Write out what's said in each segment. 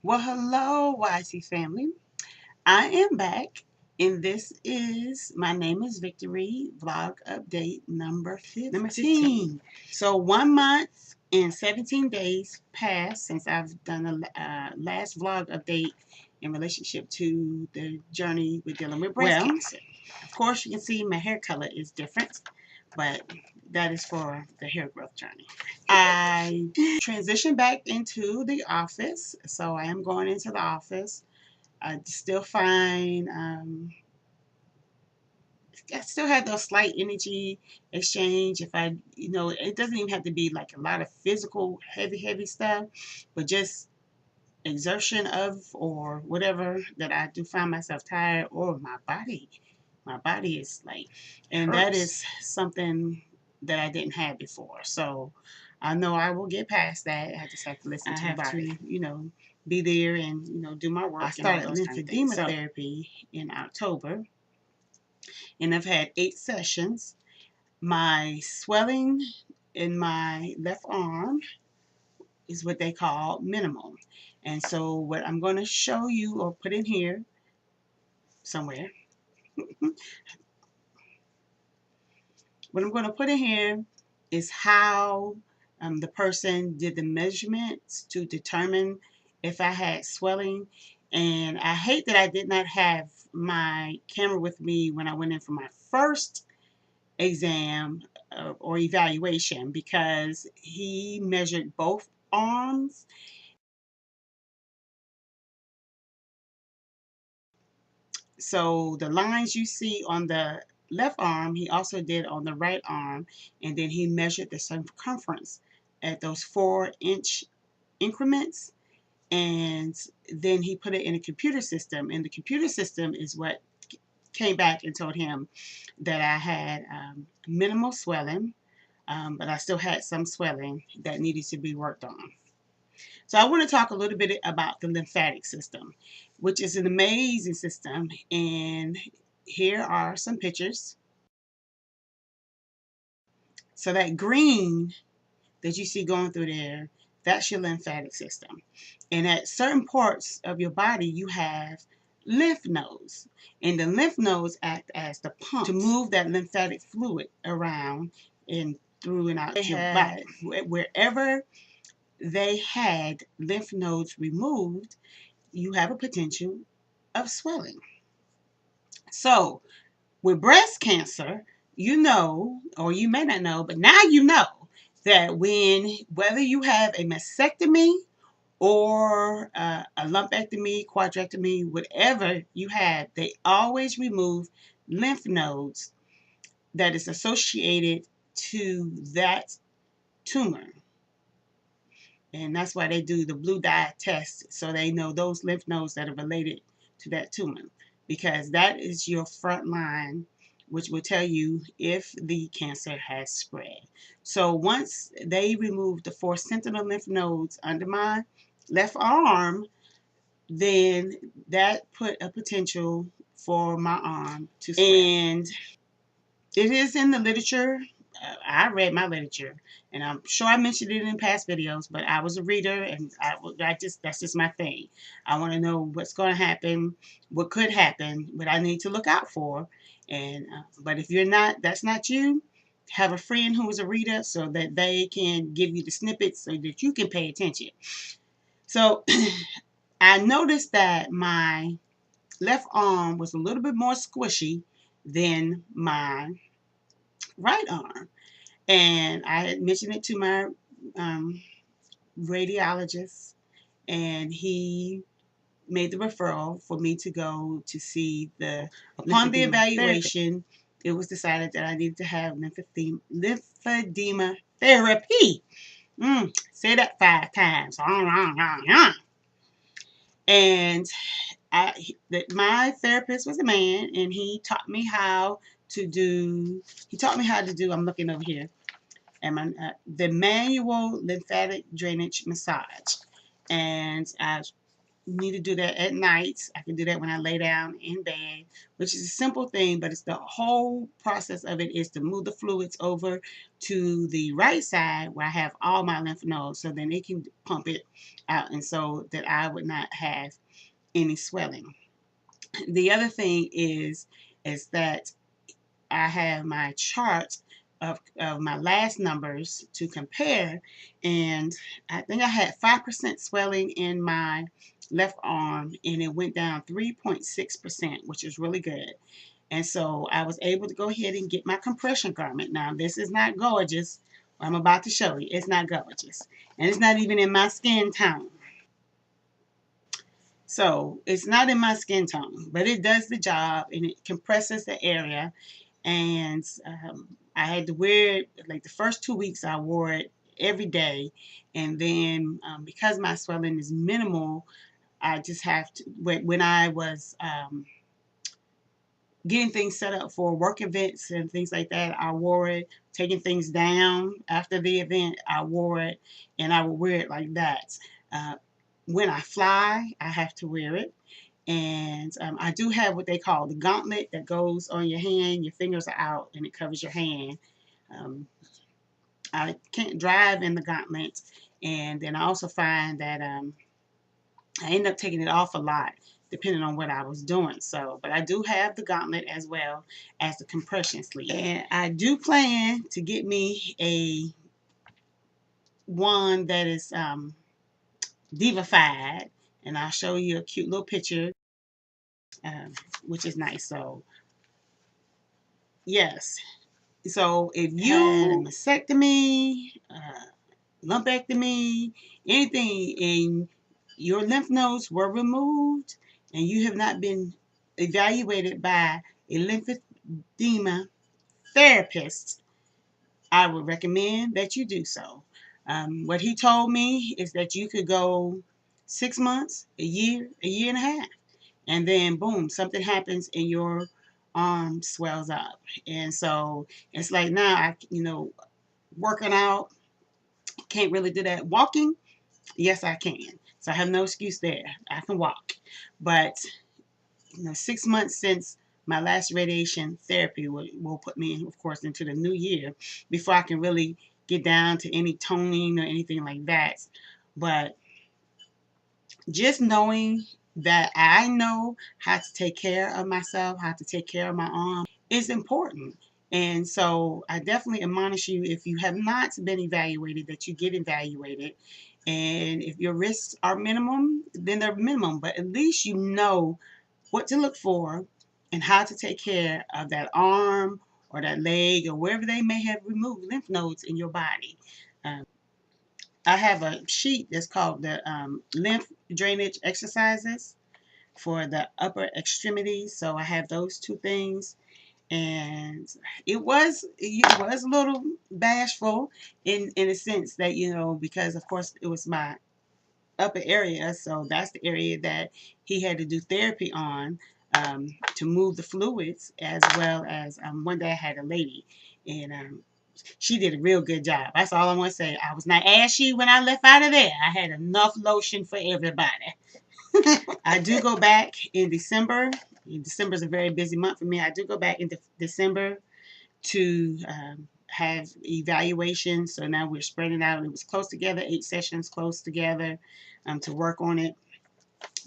Well, hello, YC family. I am back, and my name is Victory, vlog update number 15. So 1 month and 17 days passed since I've done the last vlog update in relationship to the journey with dealing with breast cancer. Of course, you can see my hair color is different, but that is for the hair growth journey. I transitioned back into the office, so I am going into the office. I still find I still have those slight energy exchange. If I, it doesn't even have to be like a lot of physical, heavy stuff, but just exertion of or whatever that I do find myself tired or my body is like, and that is something that I didn't have before. So I know I will get past that. I just have to listen to my body. Be there and do my work. I started lymphedema therapy in October, and I've had 8 sessions. My swelling in my left arm is what they call minimal. And so what I'm going to show you or put in here somewhere, what I'm going to put in here is how the person did the measurements to determine if I had swelling. And I hate that I did not have my camera with me when I went in for my first exam or evaluation, because he measured both arms. So the lines you see on the left arm, he also did on the right arm, and then he measured the circumference at those 4-inch increments, and then he put it in a computer system, and the computer system is what came back and told him that I had minimal swelling, but I still had some swelling that needed to be worked on. So I want to talk a little bit about the lymphatic system, which is an amazing system. And here are some pictures. So that green that you see going through there, that's your lymphatic system. And at certain parts of your body, you have lymph nodes. And the lymph nodes act as the pump to move that lymphatic fluid around and through and out your body. Wherever they had lymph nodes removed, you have a potential of swelling. So with breast cancer, or you may not know, but now you know that whether you have a mastectomy or a lumpectomy, quadrectomy, whatever you have, they always remove lymph nodes that is associated to that tumor. And that's why they do the blue dye test, so they know those lymph nodes that are related to that tumor, because that is your front line, which will tell you if the cancer has spread. So once they removed the 4 sentinel lymph nodes under my left arm, then that put a potential for my arm to spread. And it is in the literature. I read my literature, and I'm sure I mentioned it in past videos, but I was a reader, and that's just my thing. I want to know what's going to happen, what could happen, what I need to look out for. And but if that's not you, have a friend who is a reader so that they can give you the snippets so that you can pay attention. So I noticed that my left arm was a little bit more squishy than my right arm. And I had mentioned it to my radiologist, and he made the referral for me to go to see upon the evaluation, it was decided that I needed to have lymphedema therapy. Say that 5 times. And my therapist was a man, and he taught me how to do, I'm looking over here, and the manual lymphatic drainage massage. And need to do that at night. I can do that when I lay down in bed, which is a simple thing, but it's the whole process of it is to move the fluids over to the right side where I have all my lymph nodes, so then it can pump it out, and so that I would not have any swelling. The other thing is that I have my chart of my last numbers to compare, and I think I had 5% swelling in my left arm, and it went down 3.6%, which is really good. And so I was able to go ahead and get my compression garment. Now, this is not gorgeous. I'm about to show you. It's not gorgeous. And it's not even in my skin tone. So it's not in my skin tone, but it does the job, and it compresses the area. And I had to wear it, like the first 2 weeks I wore it every day. And then because my swelling is minimal, I just have to, when I was getting things set up for work events and things like that, I wore it. Taking things down after the event, I wore it, and I would wear it like that. When I fly, I have to wear it. And I do have what they call the gauntlet that goes on your hand. Your fingers are out and it covers your hand. I can't drive in the gauntlet. And then I also find that I end up taking it off a lot depending on what I was doing. So, but I do have the gauntlet as well as the compression sleeve. And I do plan to get me a one that is divified. And I'll show you a cute little picture, which is nice. So, yes. So if you had a mastectomy, lumpectomy, anything, and your lymph nodes were removed, and you have not been evaluated by a lymphedema therapist, I would recommend that you do so. What he told me is that you could go 6 months, a year and a half, and then boom, something happens and your arm swells up. And so it's like now working out, can't really do that. Walking, yes, I can. So I have no excuse there. I can walk. But 6 months since my last radiation therapy will put me, of course, into the new year before I can really get down to any toning or anything like that. But just knowing that I know how to take care of myself, how to take care of my arm is important. And so I definitely admonish you, if you have not been evaluated, that you get evaluated. And if your risks are minimum, then they're minimum. But at least you know what to look for and how to take care of that arm or that leg or wherever they may have removed lymph nodes in your body. I have a sheet that's called the lymph drainage exercises for the upper extremities. So I have those two things. And it was a little bashful in a sense that, because of course it was my upper area, so that's the area that he had to do therapy on, to move the fluids, as well as one day I had a lady, and she did a real good job. That's all I want to say. I was not ashy when I left out of there. I had enough lotion for everybody. I do go back in December. December is a very busy month for me. I do go back in December to have evaluations. So now we're spreading out. It was close together, 8 sessions close together, to work on it.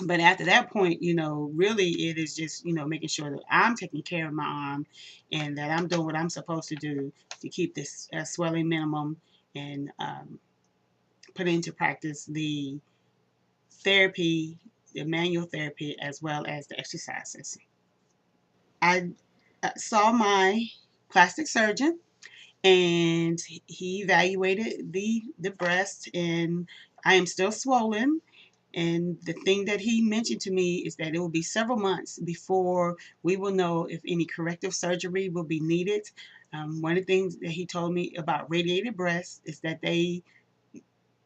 But after that point, really it is just, making sure that I'm taking care of my arm and that I'm doing what I'm supposed to do to keep this swelling minimum, and put into practice the therapy, the manual therapy, as well as the exercises. I saw my plastic surgeon, and he evaluated the breast, and I am still swollen. And the thing that he mentioned to me is that it will be several months before we will know if any corrective surgery will be needed. One of the things that he told me about radiated breasts is that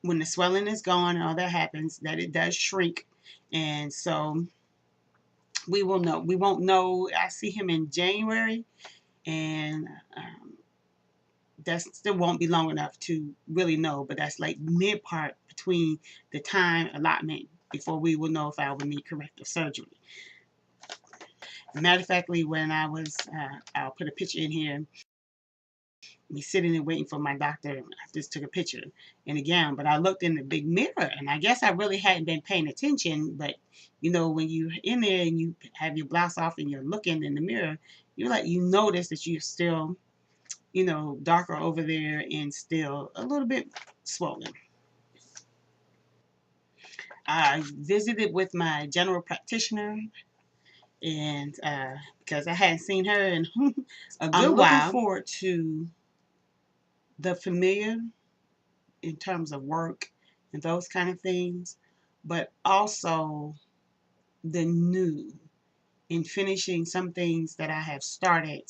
when the swelling is gone and all that happens, that it does shrink. And so we will know. We won't know. I see him in January, and that still won't be long enough to really know, but that's like mid part between the time allotment before we will know if I will need corrective surgery. Matter of fact, when I was, I'll put a picture in here, me sitting and waiting for my doctor. I just took a picture in a gown, but I looked in the big mirror, and I guess I really hadn't been paying attention. But you know, when you're in there and you have your blouse off and you're looking in the mirror, you notice that you're still, darker over there and still a little bit swollen. I visited with my general practitioner, and because I hadn't seen her in a good while. I'm looking forward to the familiar in terms of work and those kind of things, but also the new in finishing some things that I have started,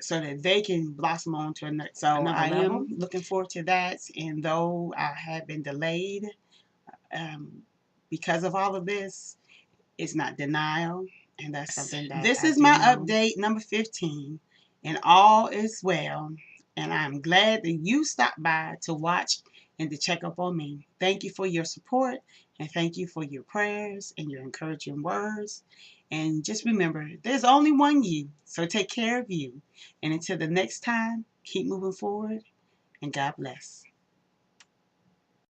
so that they can blossom on to another level. I am looking forward to that, and though I have been delayed because of all of this, it's not denial, and that's something that this is my update number 15, and all is well. And I'm glad that you stopped by to watch and to check up on me. Thank you for your support, and thank you for your prayers and your encouraging words. And just remember, there's only one you, so take care of you. And until the next time, keep moving forward, and God bless.